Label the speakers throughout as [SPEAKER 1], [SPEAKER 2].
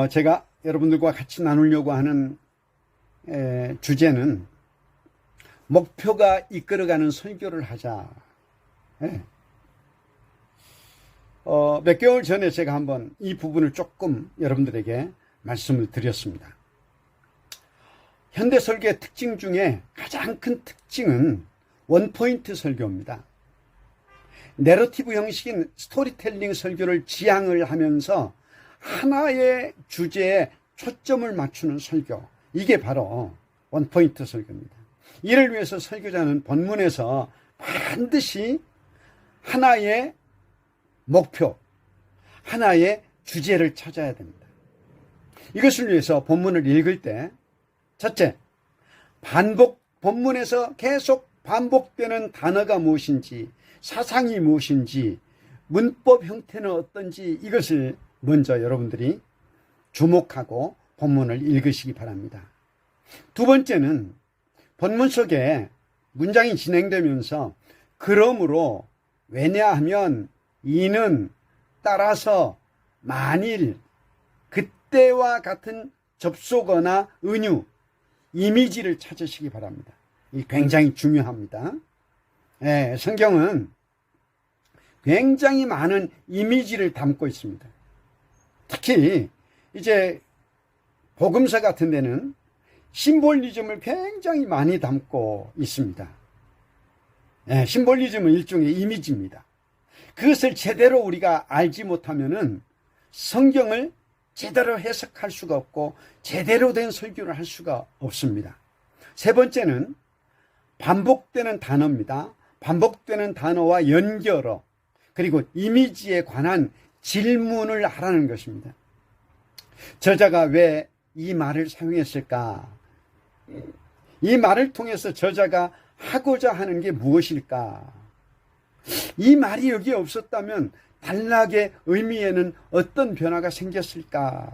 [SPEAKER 1] 제가 여러분들과 같이 나누려고 하는 주제는 목표가 이끌어가는 설교를 하자. 몇 개월 전에 제가 한번 이 부분을 조금 여러분들에게 말씀을 드렸습니다. 현대 설교의 특징 중에 가장 큰 특징은 원포인트 설교입니다. 내러티브 형식인 스토리텔링 설교를 지향을 하면서 하나의 주제에 초점을 맞추는 설교, 이게 바로 원포인트 설교입니다. 이를 위해서 설교자는 본문에서 반드시 하나의 목표, 하나의 주제를 찾아야 됩니다. 이것을 위해서 본문을 읽을 때 첫째, 본문에서 계속 반복되는 단어가 무엇인지, 사상이 무엇인지, 문법 형태는 어떤지, 이것을 먼저 여러분들이 주목하고 본문을 읽으시기 바랍니다. 두 번째는 본문 속에 문장이 진행되면서 그러므로, 왜냐하면, 이는, 따라서, 만일, 그때와 같은 접속어나 은유, 이미지를 찾으시기 바랍니다. 이 굉장히 중요합니다. 성경은 굉장히 많은 이미지를 담고 있습니다. 특히 이제 복음서 같은 데는 심볼리즘을 굉장히 많이 담고 있습니다. 심볼리즘은 일종의 이미지입니다. 그것을 제대로 우리가 알지 못하면은 성경을 제대로 해석할 수가 없고 제대로 된 설교를 할 수가 없습니다. 세 번째는 반복되는 단어입니다. 반복되는 단어와 연결어, 그리고 이미지에 관한 질문을 하라는 것입니다. 저자가 왜 이 말을 사용했을까? 이 말을 통해서 저자가 하고자 하는 게 무엇일까? 이 말이 여기에 없었다면 단락의 의미에는 어떤 변화가 생겼을까?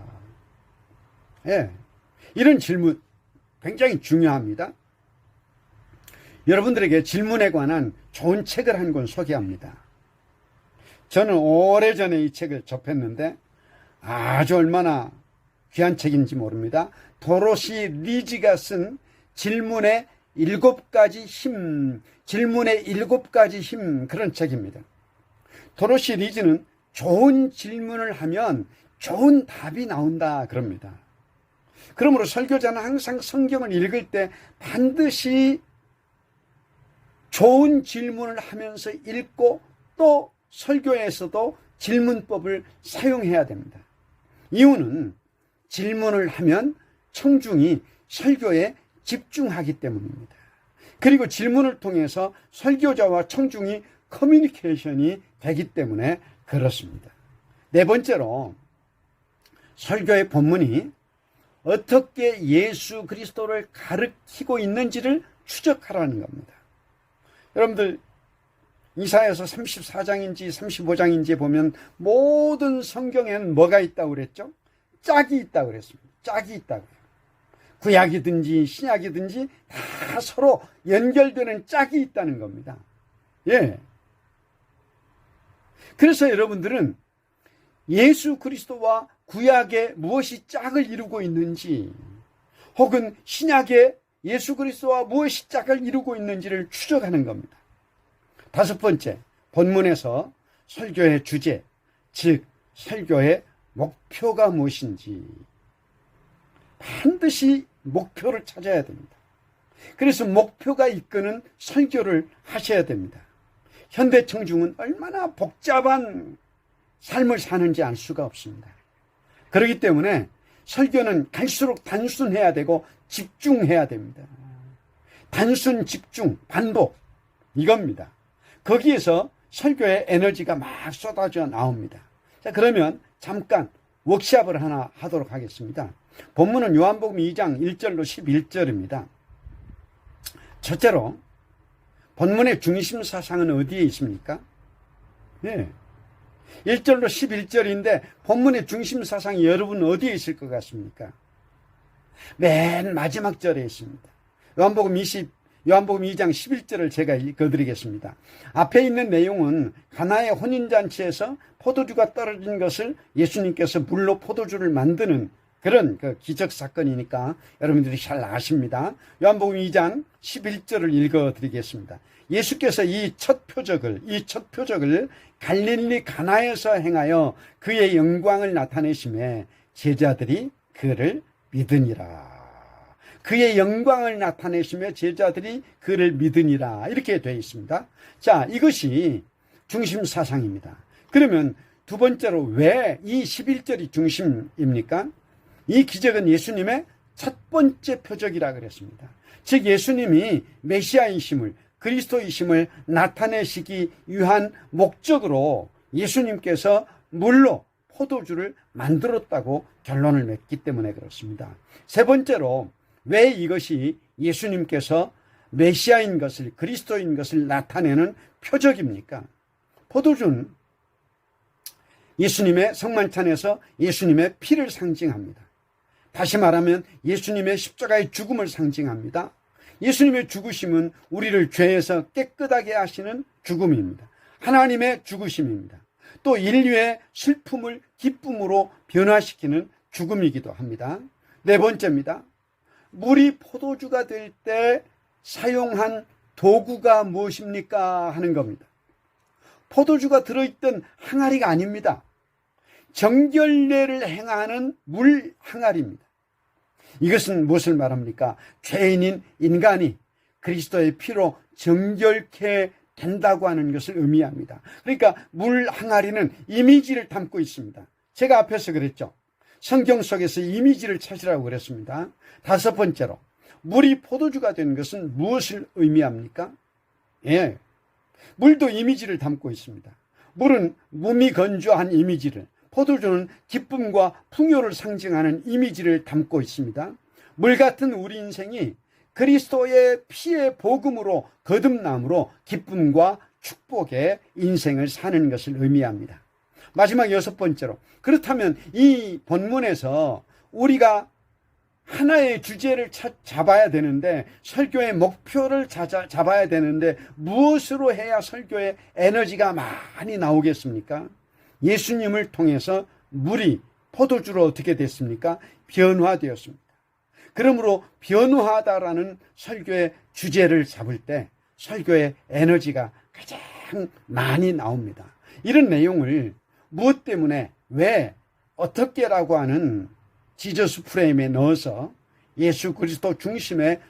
[SPEAKER 1] 이런 질문 굉장히 중요합니다. 여러분들에게 질문에 관한 좋은 책을 한 권 소개합니다. 저는 오래전에 이 책을 접했는데 아주 얼마나 귀한 책인지 모릅니다. 도로시 리지가 쓴 질문의 7가지 힘, 질문의 7가지 힘, 그런 책입니다. 도로시 리즈는 좋은 질문을 하면 좋은 답이 나온다 그럽니다. 그러므로 설교자는 항상 성경을 읽을 때 반드시 좋은 질문을 하면서 읽고 또 설교에서도 질문법을 사용해야 됩니다. 이유는 질문을 하면 청중이 설교에 집중하기 때문입니다. 그리고 질문을 통해서 설교자와 청중이 커뮤니케이션이 되기 때문에 그렇습니다. 네 번째로, 설교의 본문이 어떻게 예수 그리스도를 가르치고 있는지를 추적하라는 겁니다. 여러분들 이사야서 34장인지 35장인지 보면 모든 성경에는 뭐가 있다고 그랬죠? 짝이 있다고 그랬습니다. 짝이 있다고요. 구약이든지 신약이든지 다 서로 연결되는 짝이 있다는 겁니다. 그래서 여러분들은 예수 그리스도와 구약에 무엇이 짝을 이루고 있는지, 혹은 신약에 예수 그리스도와 무엇이 짝을 이루고 있는지를 추적하는 겁니다. 다섯 번째, 본문에서 설교의 주제, 즉 설교의 목표가 무엇인지 반드시 목표를 찾아야 됩니다. 그래서 목표가 이끄는 설교를 하셔야 됩니다. 현대 청중은 얼마나 복잡한 삶을 사는지 알 수가 없습니다. 그렇기 때문에 설교는 갈수록 단순해야 되고 집중해야 됩니다. 단순, 집중, 반복, 이겁니다. 거기에서 설교의 에너지가 막 쏟아져 나옵니다. 자, 그러면 잠깐 워크샵을 하나 하도록 하겠습니다. 본문은 요한복음 2장 1절로 11절입니다. 첫째로, 본문의 중심 사상은 어디에 있습니까? 1절로 11절인데 본문의 중심 사상이 여러분 어디에 있을 것 같습니까? 맨 마지막 절에 있습니다. 요한복음 요한복음 2장 11절을 제가 읽어드리겠습니다. 앞에 있는 내용은 가나의 혼인잔치에서 포도주가 떨어진 것을 예수님께서 물로 포도주를 만드는 그런 기적 사건이니까 여러분들이 잘 아십니다. 요한복음 2장 11절을 읽어드리겠습니다. 예수께서 이 첫 표적을 갈릴리 가나에서 행하여 그의 영광을 나타내심에 제자들이 그를 믿으니라. 그의 영광을 나타내시며 제자들이 그를 믿으니라. 이렇게 되어 있습니다. 자, 이것이 중심 사상입니다. 그러면 두 번째로 왜 이 11절이 중심입니까? 이 기적은 예수님의 첫 번째 표적이라 그랬습니다. 즉 예수님이 메시아이심을, 그리스도이심을 나타내시기 위한 목적으로 예수님께서 물로 포도주를 만들었다고 결론을 맺기 때문에 그렇습니다. 세 번째로 왜 이것이 예수님께서 메시아인 것을, 그리스도인 것을 나타내는 표적입니까? 포도주는 예수님의 성만찬에서 예수님의 피를 상징합니다. 다시 말하면 예수님의 십자가의 죽음을 상징합니다. 예수님의 죽으심은 우리를 죄에서 깨끗하게 하시는 죽음입니다. 하나님의 죽으심입니다. 또 인류의 슬픔을 기쁨으로 변화시키는 죽음이기도 합니다. 네 번째입니다. 물이 포도주가 될 때 사용한 도구가 무엇입니까? 하는 겁니다. 포도주가 들어있던 항아리가 아닙니다. 정결례를 행하는 물 항아리입니다. 이것은 무엇을 말합니까? 죄인인 인간이 그리스도의 피로 정결케 된다고 하는 것을 의미합니다. 그러니까 물 항아리는 이미지를 담고 있습니다. 제가 앞에서 그랬죠. 성경 속에서 이미지를 찾으라고 그랬습니다. 다섯 번째로 물이 포도주가 된 것은 무엇을 의미합니까? 물도 이미지를 담고 있습니다. 물은 몸이 건조한 이미지를, 포도주는 기쁨과 풍요를 상징하는 이미지를 담고 있습니다. 물 같은 우리 인생이 그리스도의 피의 복음으로 거듭남으로 기쁨과 축복의 인생을 사는 것을 의미합니다. 마지막 여섯 번째로, 그렇다면 이 본문에서 우리가 하나의 주제를 잡아야 되는데, 설교의 목표를 잡아야 되는데 무엇으로 해야 설교의 에너지가 많이 나오겠습니까? 예수님을 통해서 물이 포도주로 어떻게 됐습니까? 변화되었습니다. 그러므로 변화하다라는 설교의 주제를 잡을 때 설교의 에너지가 가장 많이 나옵니다. 이런 내용을 무엇 때문에, 왜, 어떻게라고 하는 지저스 프레임에 넣어서 예수 그리스도 중심의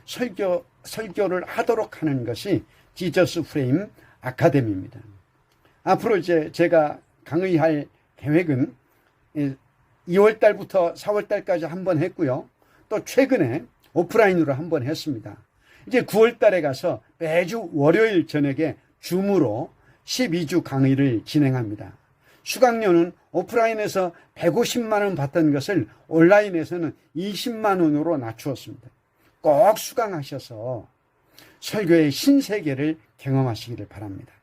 [SPEAKER 1] 설교를 하도록 하는 것이 지저스 프레임 아카데미입니다. 앞으로 이제 제가 강의할 계획은 2월달부터 4월달까지 한번 했고요. 또 최근에 오프라인으로 한번 했습니다. 이제 9월달에 가서 매주 월요일 저녁에 줌으로 12주 강의를 진행합니다. 수강료는 오프라인에서 150만 원 받던 것을 온라인에서는 20만 원으로 낮추었습니다. 꼭 수강하셔서 설교의 신세계를 경험하시기를 바랍니다.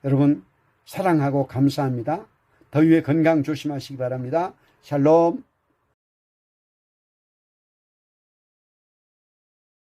[SPEAKER 1] 여러분 사랑하고 감사합니다. 더위에 건강 조심하시기 바랍니다. 샬롬.